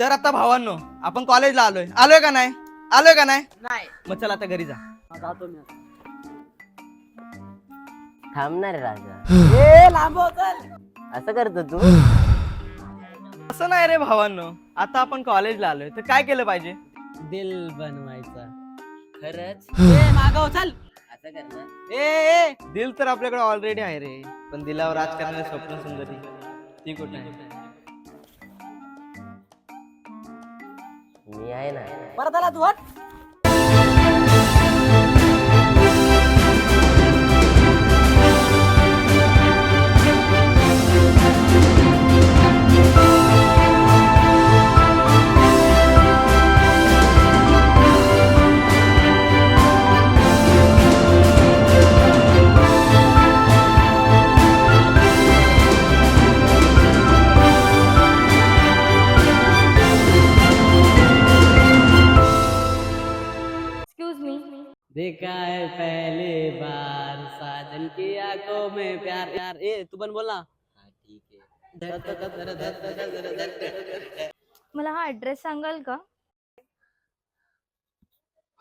तर आता भावांनो, आपण कॉलेजला आलोय का नाही? नाही. मग चल आता घरी जा. जातो मी. थांबणार राजा. ए लांबव चल. असं करतो तू? असं नाही रे भावांनो, आता आपण कॉलेजला आलोय तर काय केलं पाहिजे? दिल बनवायचा. खरंच ए मागव चल. असं करणार? ए दिल तर आपल्याकडे ऑलरेडी आहे रे, पण दिलावर राज करणारे स्वप्न सुंदरी ती कुठे आहे? मी आहे ना. परत आला तू हट. Excuse me. देखा है पहली बार साजन की आंखों में प्यार यार. ए तू पण बोल ना. ठीक आहे. मला हा ऍड्रेस सांगाल का?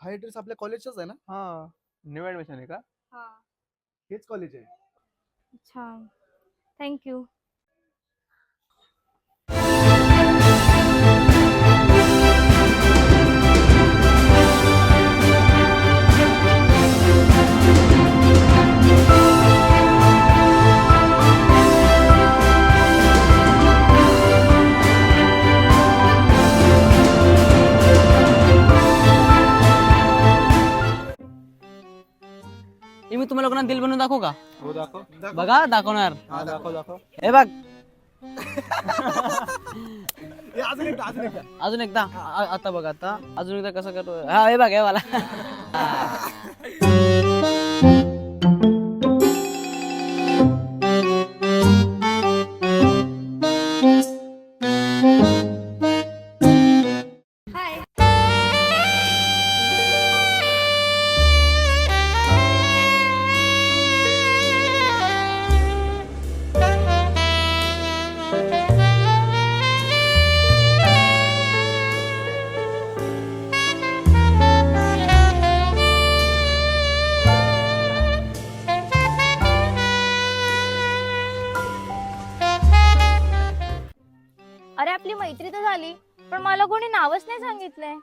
हा ऍड्रेस आपल्या कॉलेजचाच आहे ना? हा न्यू ऍडमिशन आहे का? हा. हेच कॉलेज आहे. अच्छा, थँक्यू. मी तुम्हाला लोकांना दिल बनवून दाखवू का? हो दाखव. बघा दाखवणार. हा दाखव. हे बघ ए, अजून एकदा. अजून एकदा. आता बघ आता अजून एकदा कसं करतो. हा हे बघ हे मला. हाय. अरे आपली मैत्री तर झाली, पण मला कोणी नावच नाही सांगितलंय.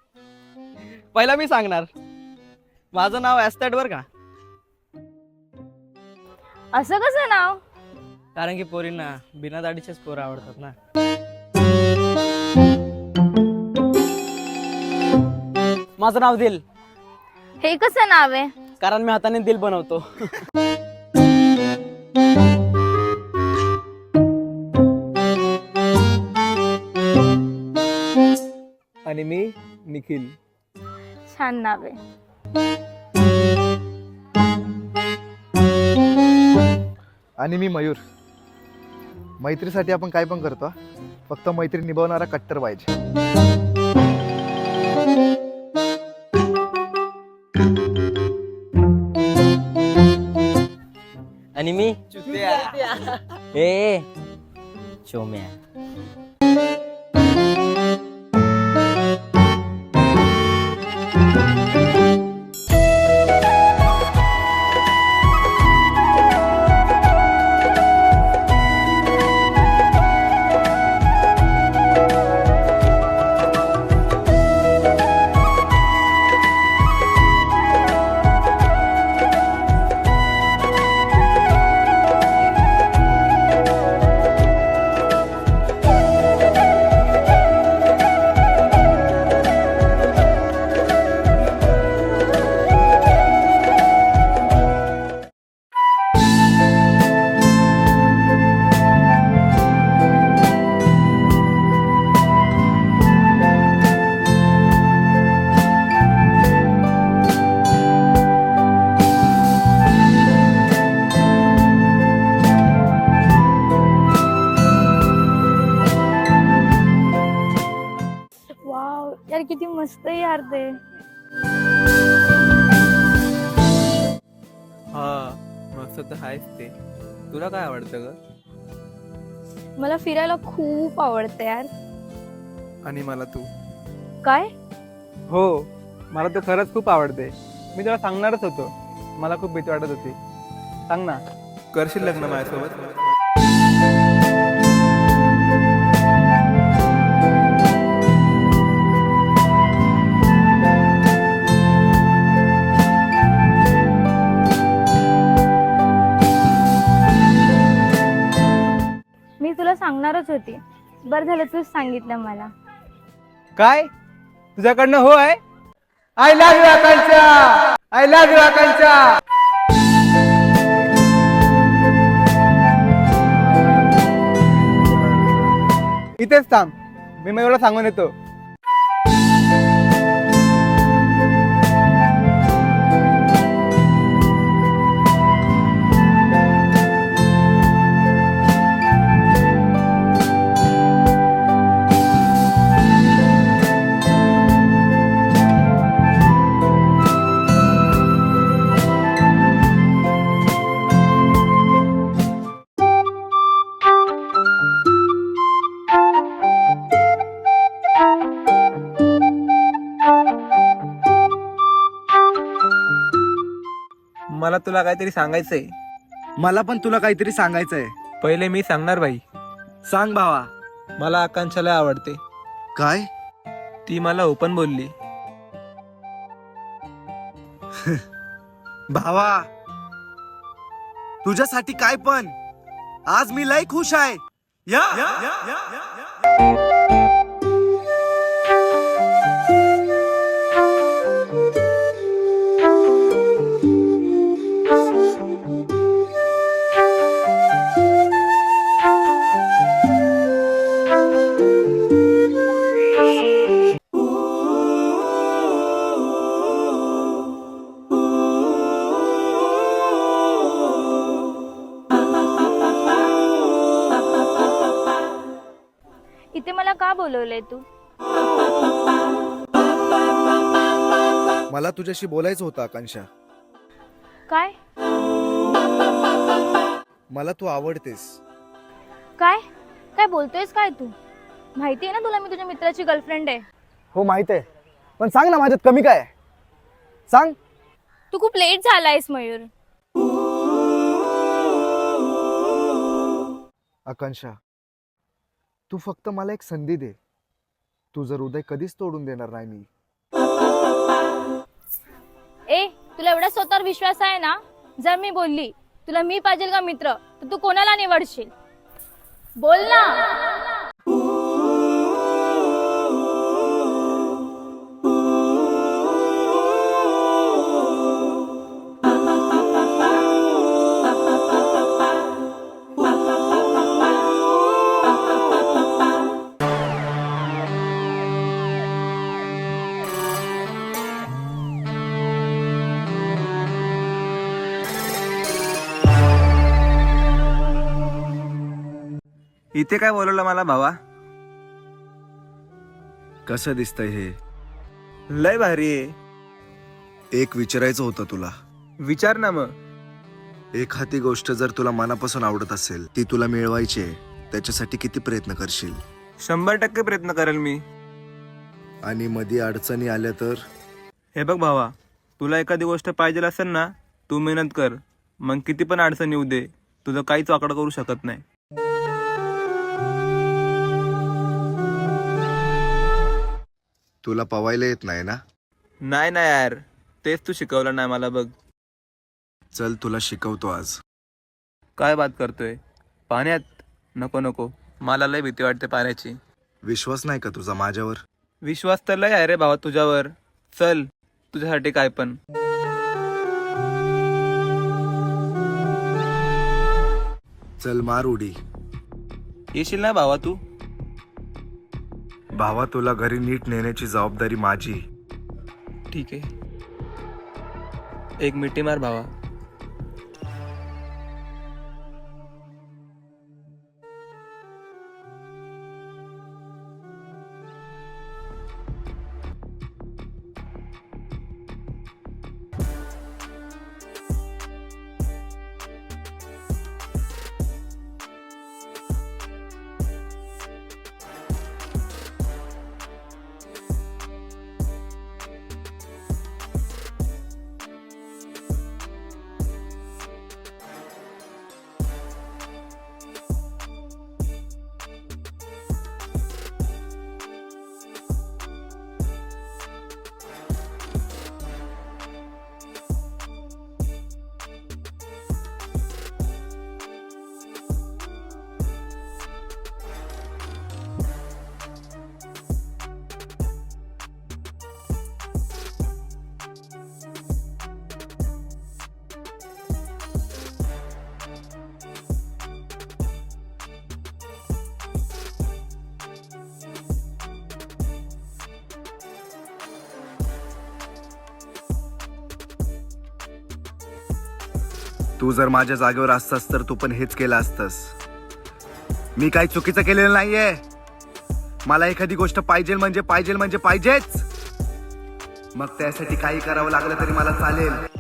पहिला मी सांगणार, माझं नाव ऍस्टॅट बर का, असं कसं नाव? कारण की पोरींना बिना दाढीचेच पोरं आवडतात ना. माझं नाव दिल, हे कसं नाव आहे? कारण मी हाताने दिल बनवतो. आणि मी निखिल. छान नाव आहे. आणि मी मयूर. मैत्रीसाठी आपण काय पण करतो, फक्त मैत्री निभावणारा कट्टर पाहिजे. आणि मी ए चोम्या. यार किती मस्त आहे यार ते. हा मस्त तर आहेच ते. तुला काय आवडतं ग? मला फिरायला खूप आवडतं यार. आणि मला तू. काय? हो, मला तू खरंच खूप आवडते. मी तुला सांगणारच होतो, मला खूप भीती वाटत होती. सांग ना, करशील लग्न माझ्यासोबत? मी तुला सांगणारच होती. बरं झालं तूच सांगितलं मला. काय तुझ्याकडनं हो आहे? I love you Akanksha, I love you Akanksha. इथेच थांब, मी मयूरला सांगून येतो. मला तुला काहीतरी सांगायचंय. मला पण तुला काहीतरी सांगायचंय. पहिले मी सांगणार भाई. सांग भावा. मला आकांक्षाला आवडते. काय? ती मला ओपन बोलली. भावा, तुझ्यासाठी काय पण. आज मी लय खुश आहे. इथे मला का बोलवलंय तू? मला तुझ्याशी बोलायचं होतं आकांक्षा. काय? मला तू आवडतेस. काय काय बोलतोयस काय तू? माहिती आहे ना तुला मी तुझ्या मित्राची गर्लफ्रेंड आहे. हो माहित आहे, पण सांग ना माझ्यात कमी काय आहे? सांग. तू खूप लेट झालायस मयूर. आकांक्षा, तू फक्त मला एक संधी दे. तुझं हृदय कधीच तोडून देणार नाही मी. ए, तुला एवढा स्वतःवर विश्वास आहे ना? जर मी बोलली तुला मी पाहिजे का मित्र, तर तू कोणाला निवडशील? बोल ना. इथे काय बोलवलं मला भावा? कसं दिसतंय हे? लय भारी आहे. एक विचारायचं होतं तुला. विचार ना मग. एखादी गोष्ट जर तुला मनापासून आवडत असेल, ती तुला मिळवायची आहे, त्याच्यासाठी किती प्रयत्न करशील? 100% प्रयत्न करेल मी. आणि मध्ये अडचणी आल्या तर? हे बघ भावा, तुला एखादी गोष्ट पाहिजे असेल ना, तू मेहनत कर. मग किती पण अडचण येऊ दे, तुझं काहीच वाकडं करू शकत नाही. तुला पवायला येत नाही ना? नाही ना यार, तेच तू शिकवलं नाही मला बघ. चल तुला शिकवतो आज. काय बात करतोय? पाण्यात? नको नको, मला लय भीती वाटते पाण्याची. विश्वास नाही का तुझा माझ्यावर? विश्वास तर लय आहे रे भावा तुझ्यावर. चल, तुझ्यासाठी काय पण. चल मार उडी. येशील ना भावा तू? भावा, तुला घरी नीट नेण्याची जबाबदारी माझी. ठीक आहे, एक मिठी मार भावा. तू जर माझ्या जागेवर असतास तर तू पण हेच केलं असतंस. मी काही चुकीचं केलेलं नाहीये. मला एखादी गोष्ट पाहिजे म्हणजे पाहिजेच. मग त्यासाठी काही करावं लागलं तरी मला चालेल.